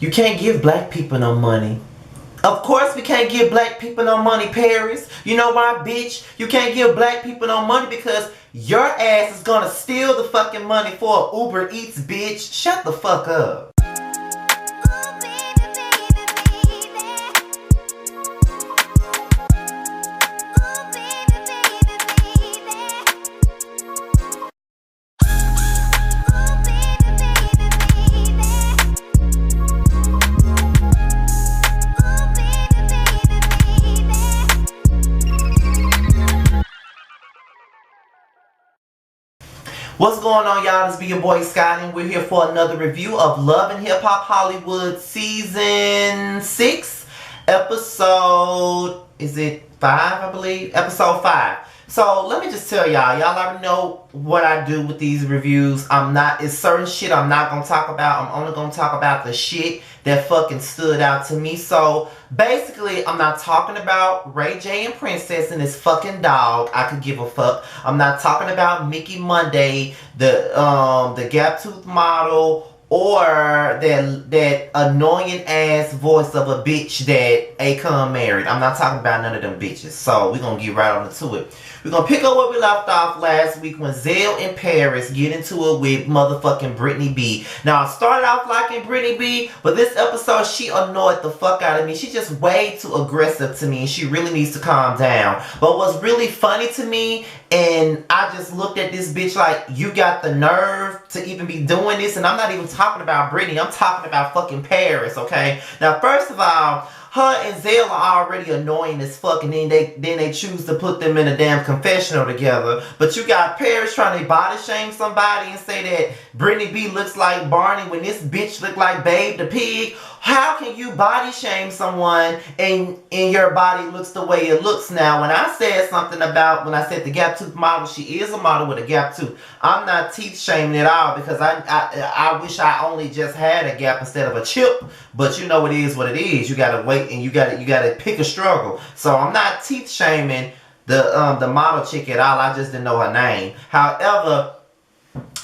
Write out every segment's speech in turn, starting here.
You can't give black people no money. Of course we can't give black people no money, Paris. You know why, bitch? You can't give black people no money because your ass is gonna steal the fucking money for Uber Eats, bitch. Shut the fuck up. What's going on, y'all? This be your boy Scotty, and we're here for another review of Love and Hip Hop Hollywood Season 6, Episode, is it 5, I believe? Episode 5. So, let me just tell y'all already know what I do with these reviews. It's certain shit I'm not gonna talk about. I'm only gonna talk about the shit that fucking stood out to me. So, basically, I'm not talking about Ray J and Princess and his fucking dog. I could give a fuck. I'm not talking about Mickey Monday, the gap tooth model, or that annoying ass voice of a bitch that Akon married. I'm not talking about none of them bitches. So, we're gonna get right on into it. We're gonna pick up where we left off last week when Zell and Paris get into it with motherfucking Brittany B. Now, I started off liking Brittany B, but this episode, she annoyed the fuck out of me. She's just way too aggressive to me, and she really needs to calm down. But what's really funny to me, and I just looked at this bitch like, you got the nerve to even be doing this, and I'm not even talking about Brittany, I'm talking about fucking Paris, okay? Now, first of all, her and Zell are already annoying as fuck, and then they choose to put them in a damn confessional together. But you got Paris trying to body shame somebody and say that Brittany B looks like Barney when this bitch look like Babe the Pig. How can you body shame someone and your body looks the way it looks now? When I said something about, when I said the gap tooth model, she is a model with a gap tooth. I'm not teeth shaming at all because I wish I only just had a gap instead of a chip. But you know it is what it is. You gotta wait and you gotta pick a struggle. So I'm not teeth shaming the model chick at all. I just didn't know her name. However,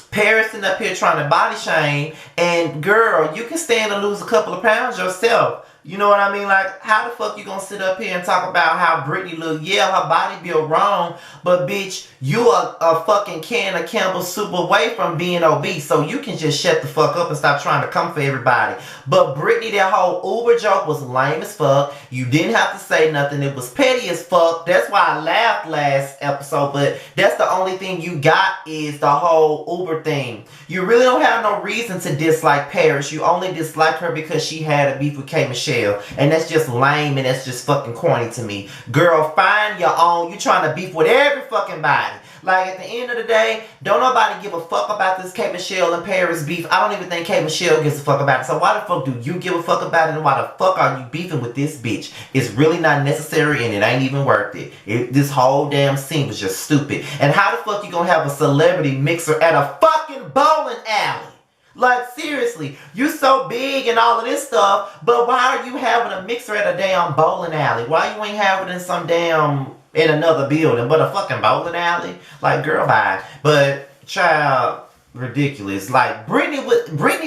Paris sitting up here trying to body shame, and girl, you can stand to lose a couple of pounds yourself. You know what I mean? Like, how the fuck you gonna sit up here and talk about how Brittany look? Yeah, her body built wrong, but bitch, you are a fucking can of Campbell soup away from being obese, so you can just shut the fuck up and stop trying to come for everybody. But Brittany, that whole Uber joke was lame as fuck. You didn't have to say nothing. It was petty as fuck. That's why I laughed last episode, but that's the only thing you got is the whole Uber thing. You really don't have no reason to dislike Paris. You only dislike her because she had a beef with K. Michelle. And that's just lame and that's just fucking corny to me. Girl, find your own. You trying to beef with every fucking body. Like, at the end of the day, don't nobody give a fuck about this K. Michelle and Paris beef. I don't even think K. Michelle gives a fuck about it. So why the fuck do you give a fuck about it? And why the fuck are you beefing with this bitch? It's really not necessary and it ain't even worth it. This whole damn scene was just stupid. And how the fuck you gonna have a celebrity mixer at a fucking bowling alley? Like, seriously, you so big and all of this stuff, but why are you having a mixer at a damn bowling alley? Why you ain't having it in some damn, in another building, but a fucking bowling alley? Like, girl, bye. But, child, ridiculous. Like, Brittany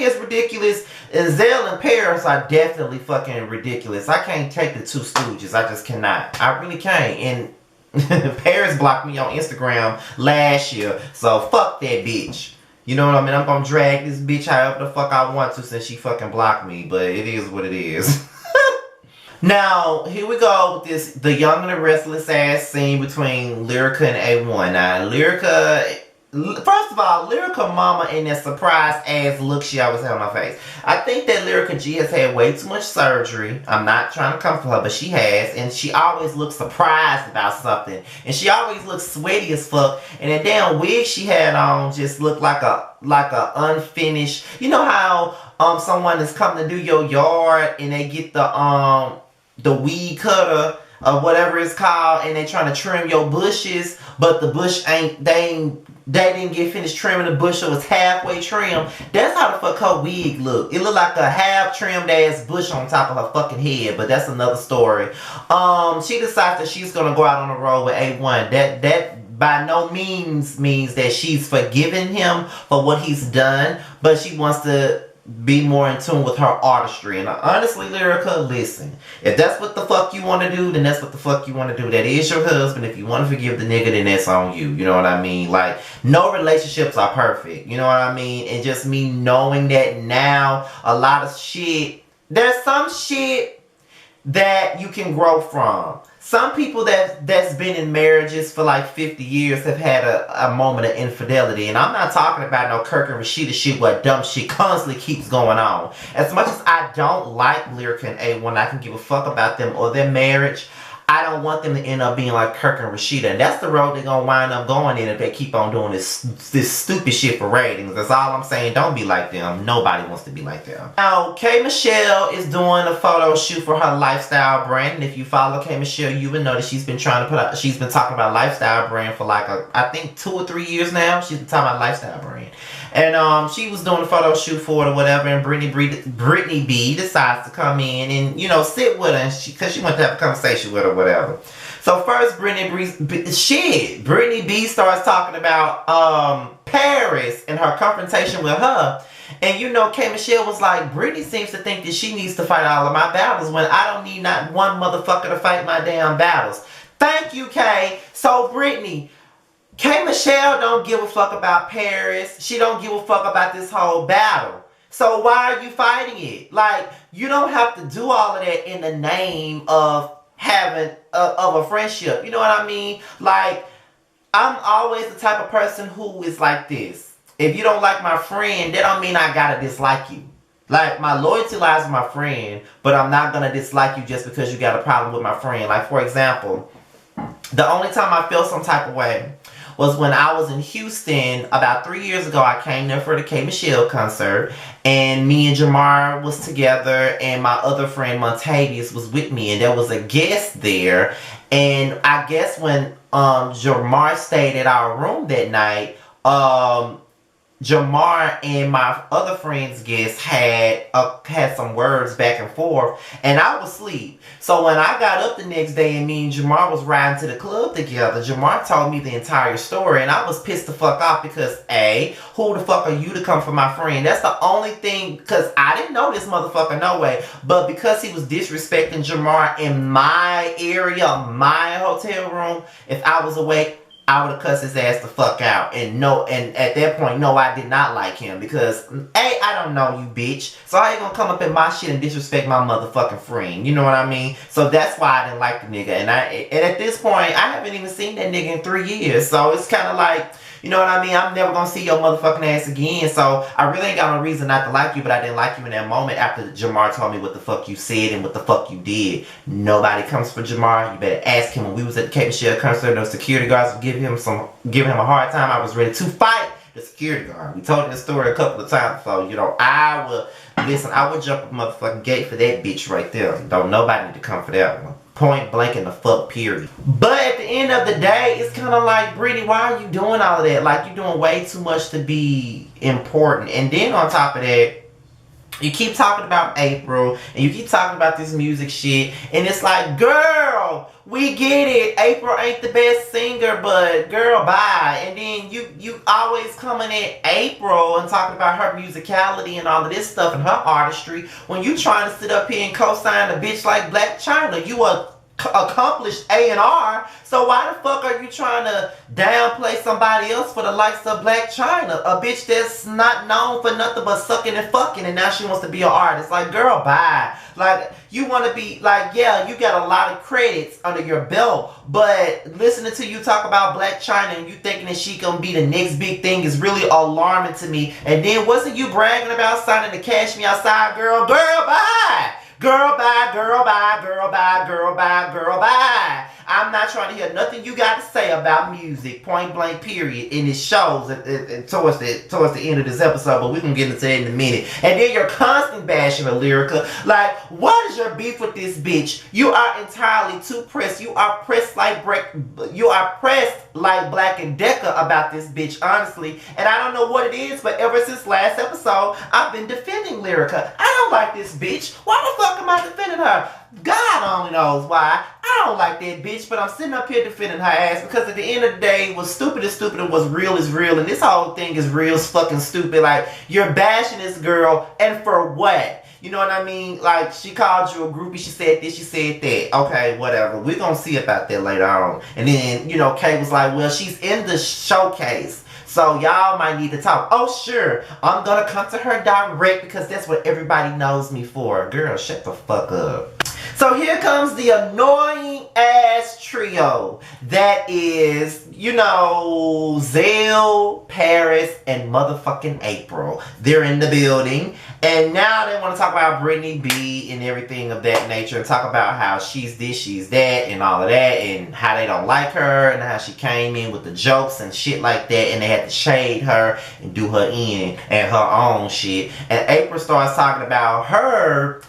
is ridiculous, and Zell and Paris are definitely fucking ridiculous. I can't take the two Stooges. I just cannot. I really can't. And Paris blocked me on Instagram last year, so fuck that bitch. You know what I mean? I'm gonna drag this bitch however the fuck I want to since she fucking blocked me. But it is what it is. Now, here we go with the Young and the Restless ass scene between Lyrica and A1. Now, first of all, Lyrica mama and that surprised ass look she always had on her face. I think that Lyrica G has had way too much surgery. I'm not trying to comfort her, but she has. And she always looks surprised about something. And she always looks sweaty as fuck. And that damn wig she had on just looked like a unfinished. You know how someone is coming to do your yard and they get the weed cutter or whatever it's called, and they trying to trim your bushes, but the bush they didn't get finished trimming the bush, so it's halfway trimmed. That's how the fuck her wig look. It looked like a half trimmed ass bush on top of her fucking head, but that's another story. She decides that she's gonna go out on the road with A1. That by no means that she's forgiven him for what he's done, but she wants to be more in tune with her artistry. And honestly, Lyrica, listen, if that's what the fuck you want to do, then that's what the fuck you want to do. That is your husband. If you want to forgive the nigga, then that's on you. You know what I mean? Like, no relationships are perfect. You know what I mean? And just me knowing that now, a lot of shit, there's some shit that you can grow from. Some people that's been in marriages for like 50 years have had a moment of infidelity. And I'm not talking about no Kirk and Rashida shit where dumb shit constantly keeps going on. As much as I don't like Lyrica and A1, I can give a fuck about them or their marriage, I don't want them to end up being like Kirk and Rashida. And that's the road they're going to wind up going in if they keep on doing this stupid shit for ratings. That's all I'm saying. Don't be like them. Nobody wants to be like them. Now, K Michelle is doing a photo shoot for her lifestyle brand. And if you follow K Michelle, you would know that she's been talking about lifestyle brand for like, I think 2 or 3 years now. She's been talking about lifestyle brand. And she was doing a photo shoot for it or whatever, and Brittany B decides to come in and, you know, sit with her, because she went to have a conversation with her or whatever. So first, Brittany B starts talking about Paris and her confrontation with her. And you know, K Michelle was like, Brittany seems to think that she needs to fight all of my battles when I don't need not one motherfucker to fight my damn battles. Thank you, K. So Brittany, K Michelle don't give a fuck about Paris. She don't give a fuck about this whole battle. So why are you fighting it? Like, you don't have to do all of that in the name of having of a friendship. You know what I mean? Like, I'm always the type of person who is like this. If you don't like my friend, that don't mean I gotta dislike you. Like, my loyalty lies with my friend, but I'm not gonna dislike you just because you got a problem with my friend. Like, for example, the only time I feel some type of way was when I was in Houston about 3 years ago. I came there for the K Michelle concert, and me and Jamar was together, and my other friend Montavious was with me, and there was a guest there. And I guess when Jamar stayed at our room that night, Jamar and my other friend's guest had some words back and forth, and I was asleep. So when I got up the next day and me and Jamar was riding to the club together, Jamar told me the entire story, and I was pissed the fuck off because, A, who the fuck are you to come for my friend? That's the only thing, because I didn't know this motherfucker no way, but because he was disrespecting Jamar in my area, my hotel room, if I was awake, I would have cussed his ass the fuck out. And at that point, no, I did not like him. Because, A, I don't know you, bitch. So how you gonna come up in my shit and disrespect my motherfucking friend? You know what I mean? So that's why I didn't like the nigga. And at this point, I haven't even seen that nigga in 3 years. So it's kind of like, you know what I mean? I'm never gonna see your motherfucking ass again. So I really ain't got no reason not to like you, but I didn't like you in that moment after Jamar told me what the fuck you said and what the fuck you did. Nobody comes for Jamar. You better ask him. When we was at the K Michelle concert, those security guards were giving him a hard time. I was ready to fight the security guard. We told this story a couple of times, so you know, I would jump a motherfucking gate for that bitch right there. Don't nobody need to come for that one. Point blank in the fuck period. But at the end of the day, it's kind of like, Brittany, why are you doing all of that? Like, you're doing way too much to be important. And then on top of that, you keep talking about April, and you keep talking about this music shit, and it's like, girl, we get it. April ain't the best singer, but girl, bye. And then you always coming at April and talking about her musicality and all of this stuff and her artistry when you trying to sit up here and co-sign a bitch like Blac Chyna. You a accomplished A&R, so why the fuck are you trying to downplay somebody else for the likes of Blac Chyna, a bitch that's not known for nothing but sucking and fucking, and now she wants to be an artist? Like, girl, bye. Like, you want to be like, yeah, you got a lot of credits under your belt, but listening to you talk about Blac Chyna and you thinking that she gonna be the next big thing is really alarming to me. And then wasn't you bragging about signing the Cash Me Outside, girl? Girl, bye. Girl, bye, girl, bye, girl, bye, girl, bye, girl, bye. I'm not trying to hear nothing you got to say about music, point blank, period. And it shows towards the end of this episode, but we can get into that in a minute. And then you're constant bashing of Lyrica. Like, what is your beef with this bitch? You are entirely too pressed. You are pressed like like Black and Decker about this bitch, honestly. And I don't know what it is, but ever since last episode, I've been defending Lyrica. I don't like this bitch. Why the fuck am I defending her? God only knows why. I don't like that bitch, but I'm sitting up here defending her ass because at the end of the day, what's stupid is stupid and what's real is real. And this whole thing is real as fucking stupid. Like, you're bashing this girl, and for what? You know what I mean? Like, she called you a groupie, she said this, she said that. Okay, whatever. We're gonna see about that later on. And then, you know, Kay was like, well, she's in the showcase, so y'all might need to talk. Oh, sure. I'm gonna come to her direct because that's what everybody knows me for. Girl, shut the fuck up. So here comes the annoying ass trio that is, you know, Zell, Paris, and motherfucking April. They're in the building, and now they want to talk about Brittany B and everything of that nature, and talk about how she's this, she's that, and all of that, and how they don't like her, and how she came in with the jokes and shit like that, and they had to shade her and do her in and her own shit. And April starts talking about her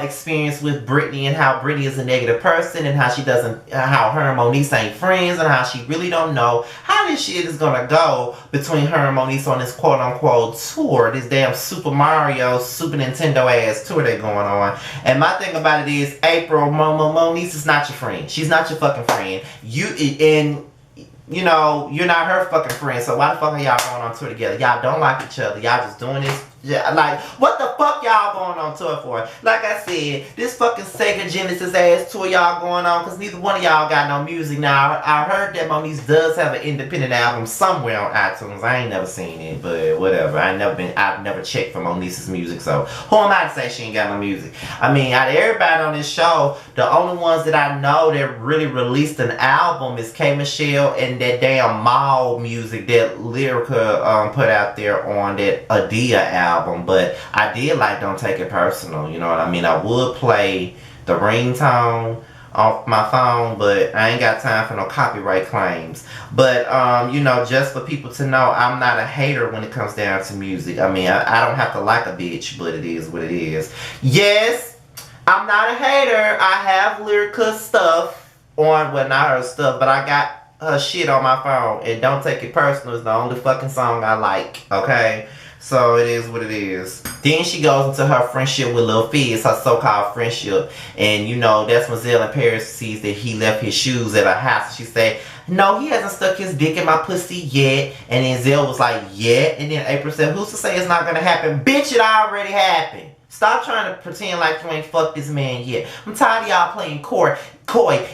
experience with Brittany and how Brittany is a negative person and how she doesn't, how her and Moniece ain't friends and how she really don't know how this shit is gonna go between her and Moniece on this quote unquote tour, this damn Super Mario, Super Nintendo ass tour they going on. And my thing about it is, April, Moniece is not your friend. She's not your fucking friend. You know, you're not her fucking friend, so why the fuck are y'all going on tour together? Y'all don't like each other. Y'all just doing this. Yeah, like, what the fuck y'all going on tour for? Like I said, this fucking Sega Genesis ass tour y'all going on, because neither one of y'all got no music. Now, I heard that Moniece does have an independent album somewhere on iTunes. I ain't never seen it, but whatever. I've never checked for Moniece's music, so who am I to say she ain't got no music? I mean, out of everybody on this show, the only ones that I know that really released an album is K. Michelle and that damn Mall music that Lyrica put out there on that Adia album. But I did like Don't Take It Personal, you know what I mean? I would play the ringtone off my phone, but I ain't got time for no copyright claims. But, you know, just for people to know, I'm not a hater when it comes down to music. I mean, I don't have to like a bitch, but it is what it is. Yes, I'm not a hater. I have Lyrica stuff on, well, not her stuff, but I got her shit on my phone, and Don't Take It Personal is the only fucking song I like, okay? So it is what it is. Then she goes into her friendship with Lil Fizz, her so-called friendship. And you know, that's when Zell in Paris sees that he left his shoes at her house. She said, no, he hasn't stuck his dick in my pussy yet. And then Zell was like, yeah. And then April said, who's to say it's not gonna happen? Bitch, it already happened. Stop trying to pretend like you ain't fucked this man yet. I'm tired of y'all playing coy.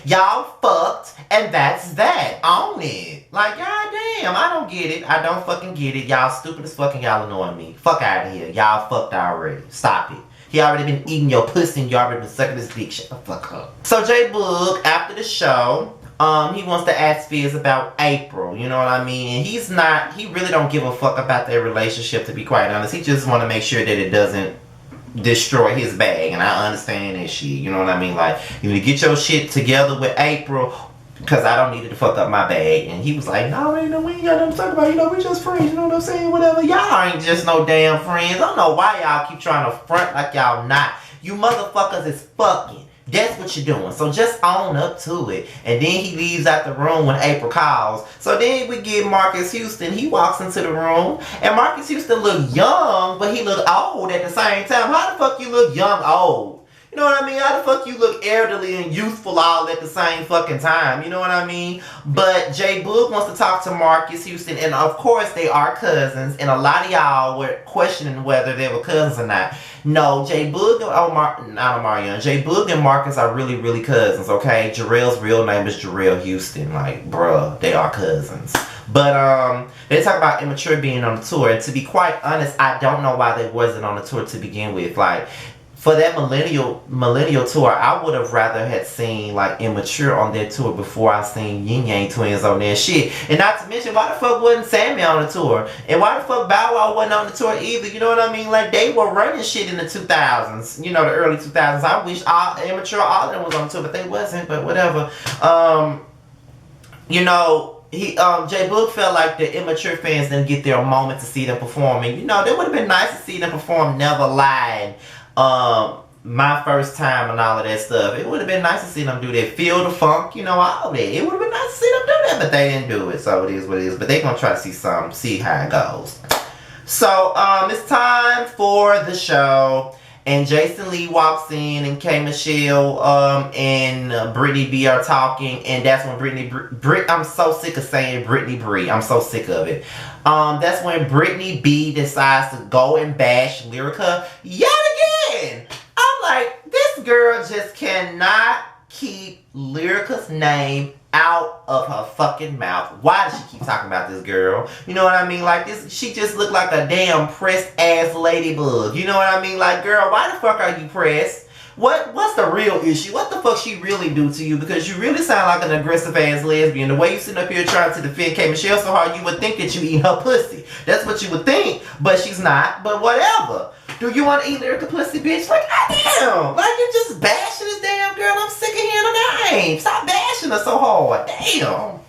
Y'all fucked, and that's that. Own it. Like, goddamn, I don't get it. I don't fucking get it. Y'all stupid as fuck and y'all annoying me. Fuck out of here. Y'all fucked already. Stop it. He already been eating your pussy and you already been sucking his dick. Shut the fuck up. So J Boog, after the show, he wants to ask Fizz about April, you know what I mean? And he really don't give a fuck about their relationship, to be quite honest. He just want to make sure that it doesn't destroy his bag, and I understand that shit, you know what I mean? Like, you need to get your shit together with April, because I don't need it to fuck up my bag. And he was like, no, we ain't got nothing to talk about, you know, we just friends, you know what I'm saying, whatever. Y'all ain't just no damn friends. I don't know why y'all keep trying to front like y'all not. You motherfuckers is fucking. That's what you're doing. So just own up to it. And then he leaves out the room when April calls. So then we get Marcus Houston. He walks into the room. And Marcus Houston look young, but he look old at the same time. How the fuck you look young, old? You know what I mean? How the fuck you look elderly and youthful all at the same fucking time? You know what I mean? But J Boog wants to talk to Marcus Houston. And of course they are cousins. And a lot of y'all were questioning whether they were cousins or not. No, J Boog and J Boog and Marcus are really, really cousins, okay? Jarrell's real name is Jarrell Houston. Like, bruh, they are cousins. But they talk about Immature being on the tour. And to be quite honest, I don't know why they wasn't on the tour to begin with. Like, for that millennial tour, I would have rather had seen like Immature on their tour before I seen Yin Yang Twins on their shit. And not to mention, why the fuck wasn't Sammy on the tour? And why the fuck Bow Wow wasn't on the tour either? You know what I mean? Like, they were running shit in the 2000s. You know, the early 2000s. I wish Immature, all of them was on the tour, but they wasn't. But whatever. You know, J Boog felt like the Immature fans didn't get their moment to see them perform. And you know, it would have been nice to see them perform Never Lie. My First Time and all of that stuff. It would have been nice to see them do that. Feel the Funk, you know, all that. It would have been nice to see them do that. but they didn't do it, so it is what it is. But they gonna try to see how it goes. So, it's time for the show. And Jason Lee walks in, and K. Michelle and Brittany B are talking, and that's when I'm so sick of saying Brittany Bree. I'm so sick of it. That's when Brittany B decides to go and bash Lyrica yet again. I'm like, this girl just cannot keep Lyrica's name out of her fucking mouth. Why does she keep talking about this girl? You know what I mean? Like this, she just looked like a damn pressed ass ladybug. You know what I mean? Like, girl, why the fuck are you pressed? What's the real issue? What the fuck she really do to you? Because you really sound like an aggressive ass lesbian. The way you sitting up here trying to defend K. Michelle so hard, you would think that you eat her pussy. That's what you would think, but she's not. But whatever. Do you want to eat Lyrica pussy, bitch? Like, damn. Like, you're just bashing this damn girl. I'm sick of hearing her name. Stop bashing her so hard. Damn.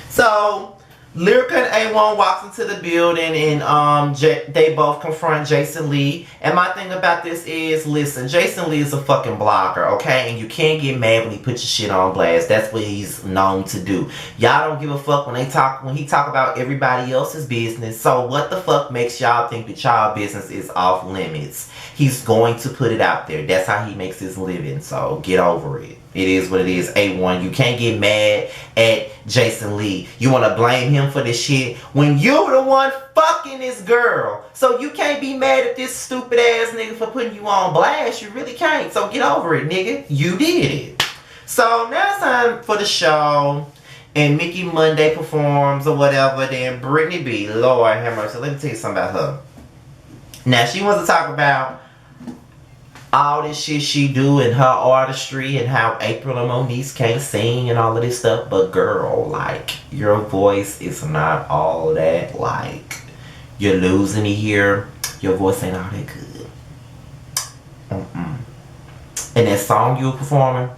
So, Lyrica and A1 walks into the building, and they both confront Jason Lee. And my thing about this is, listen, Jason Lee is a fucking blogger, okay? And you can't get mad when he puts your shit on blast. That's what he's known to do. Y'all don't give a fuck when he talk about everybody else's business. So what the fuck makes y'all think that y'all business is off limits? He's going to put it out there. That's how he makes his living. So get over it. It is what it is, A1. You can't get mad at Jason Lee. You want to blame him for this shit when you're the one fucking this girl. So you can't be mad at this stupid ass nigga for putting you on blast. You really can't. So get over it, nigga. You did it. So now it's time for the show. And Mickey Monday performs or whatever. Then Brittany B. Lord have mercy. Let me tell you something about her. Now she wants to talk about all this shit she do in her artistry and how April and Moniece can't sing and all of this stuff. But girl, like, your voice is not all that. Like, you're losing it here. Your voice ain't all that good. And that song you were performing,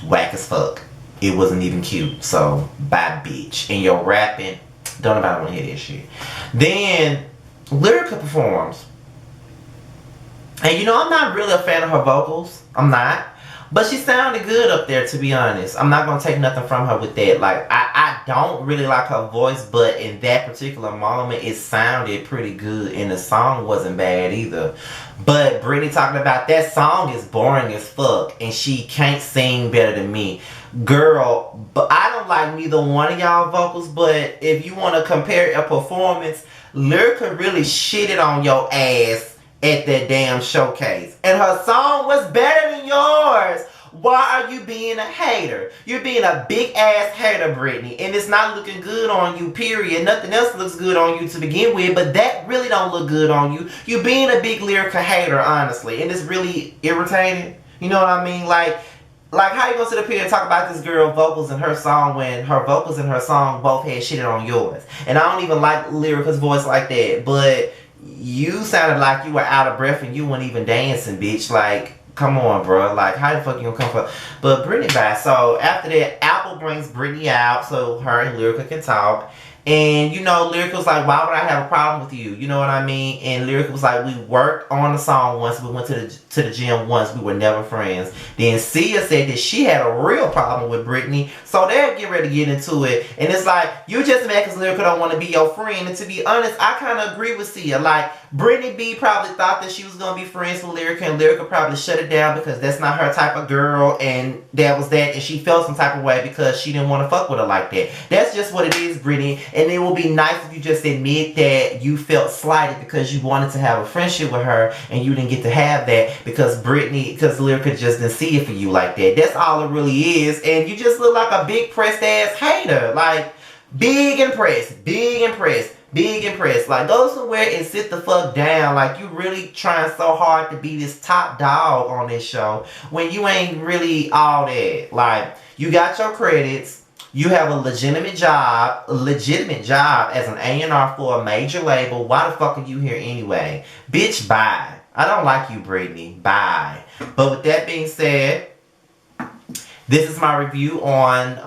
whack as fuck. It wasn't even cute. So, bye bitch. And your rapping, don't nobody want to hear this shit. Then, Lyrica performs. And you know, I'm not really a fan of her vocals. I'm not. But she sounded good up there, to be honest. I'm not going to take nothing from her with that. Like, I don't really like her voice, but in that particular moment, it sounded pretty good. And the song wasn't bad either. But Brittany talking about that song is boring as fuck. And she can't sing better than me. Girl, but I don't like neither one of y'all vocals. But if you want to compare a performance, Lyrica really shitted on your ass at that damn showcase. And her song was better than yours. Why are you being a hater? You're being a big ass hater, Brittany. And it's not looking good on you, period. Nothing else looks good on you to begin with. But that really don't look good on you. You're being a big Lyrica hater, honestly. And it's really irritating. You know what I mean? Like how you gonna sit up here and talk about this girl vocals in her song when her vocals in her song both had shit on yours. And I don't even like Lyrica's voice like that. But you sounded like you were out of breath and you weren't even dancing, bitch. Like, come on, bro. Like, how the fuck you gonna come from? But Brittany back. So after that, Apple brings Brittany out so her and Lyrica can talk. And, you know, Lyrica was like, why would I have a problem with you? You know what I mean? And Lyrica was like, we worked on the song once. We went to the gym once. We were never friends. Then Sia said that she had a real problem with Brittany. So they'll get ready to get into it. And it's like, you just mad because Lyrica don't want to be your friend. And to be honest, I kind of agree with Sia. Like, Brittany B probably thought that she was going to be friends with Lyrica. And Lyrica probably shut it down because that's not her type of girl. And that was that. And she felt some type of way because she didn't want to fuck with her like that. That's just what it is, Brittany. And it will be nice if you just admit that you felt slighted because you wanted to have a friendship with her and you didn't get to have that because Lyrica just didn't see it for you like that. That's all it really is. And you just look like a big pressed ass hater. Like, big impressed. Like, go somewhere and sit the fuck down. Like, you really trying so hard to be this top dog on this show when you ain't really all that. Like, you got your credits. You have a legitimate job as an A&R for a major label. Why the fuck are you here anyway? Bitch, bye. I don't like you, Brittany. Bye. But with that being said, This is my review on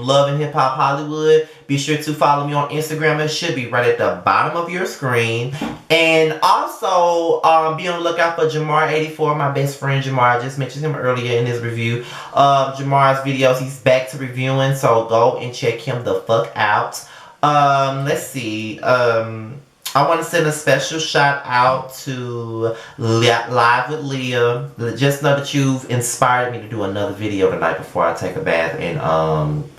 Love and Hip Hop Hollywood. Be sure to follow me on Instagram. It should be right at the bottom of your screen. And also, be on the lookout for Jamar84, my best friend Jamar. I just mentioned him earlier in this review of Jamar's videos. He's back to reviewing, so go and check him the fuck out. Let's see. I want to send a special shout out to Live with Leah. Just know that you've inspired me to do another video tonight before I take a bath and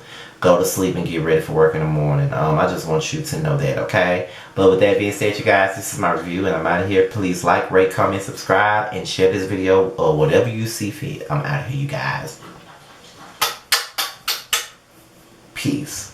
go to sleep and get ready for work in the morning. I just want you to know that, okay? But with that being said, you guys, this is my review and I'm out of here. Please like, rate, comment, subscribe, and share this video or whatever you see fit. I'm out of here, you guys. Peace.